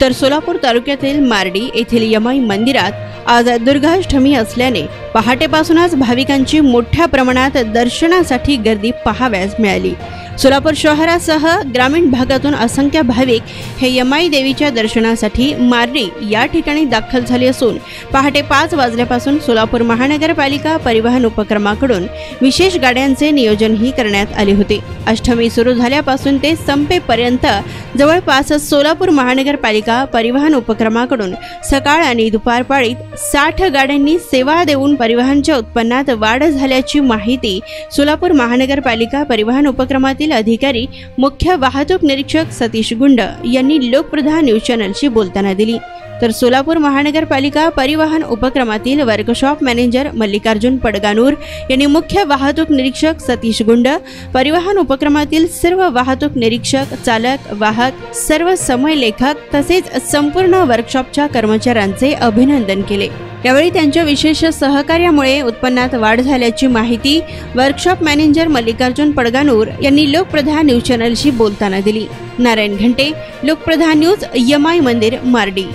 तर सोलापूर तालुक्यातील मार्डी येथील यमाई मंदिरात आज दुर्गाष्टमी असल्याने पहाटेपासूनच भाविकांची मोठ्या प्रमाणात दर्शनासाठी गर्दी पाहावयास मिळाली। सोलापूर शहरासह ग्रामीण भागातून असंख्य भाविक हे यमाई देवीच्या दर्शनासाठी मार्डी या ठिकाणी दाखल झाले असून पहाटे 5 वाजल्यापासून सोलापूर महानगरपालिका परिवहन उपक्रमाकडून विशेष गाड्यांचे नियोजनही करण्यात आले होते। अष्टमी सुरू झाल्यापासून ते संपेपर्यंत जवळपास सोलापूर महानगरपालिका परिवहन उपक्रमाकडून सकाळ आणि दुपार पाळीत 60 गाड्यांनी सेवा देऊन परिवहनच्या उत्पन्नात वाढ झाल्याची माहिती सोलापूर महानगरपालिका परिवहन उपक्रमातील अधिकारी मुख्य वाहतूक निरीक्षक सतीश गुंड यांनी लोकप्रधान न्यूज चॅनलशी बोलताना दिली। तर सोलापूर महानगरपालिका परिवहन उपक्रमातील वर्कशॉप मॅनेजर मल्लिकार्जुन पडगानूर यांनी मुख्य वाहतूक निरीक्षक सतीश गुंड, परिवहन उपक्रमातील सर्व वाहतूक निरीक्षक, चालक, वाहक, सर्व समय लेखक तसेच संपूर्ण वर्कशॉपच्या कर्मचाऱ्यांचे अभिनंदन केले। यावेळी त्यांच्या विशेष सहकार्यामुळे उत्पन्नात वाढ झाल्याची माहिती वर्कशॉप मॅनेजर मल्लिकार्जुन पडगानूर यांनी लोकप्रधान न्यूज चॅनलशी बोलताना दिली। नारायण घंटे, लोकप्रधान न्यूज, यमाई मंदिर, मार्डी।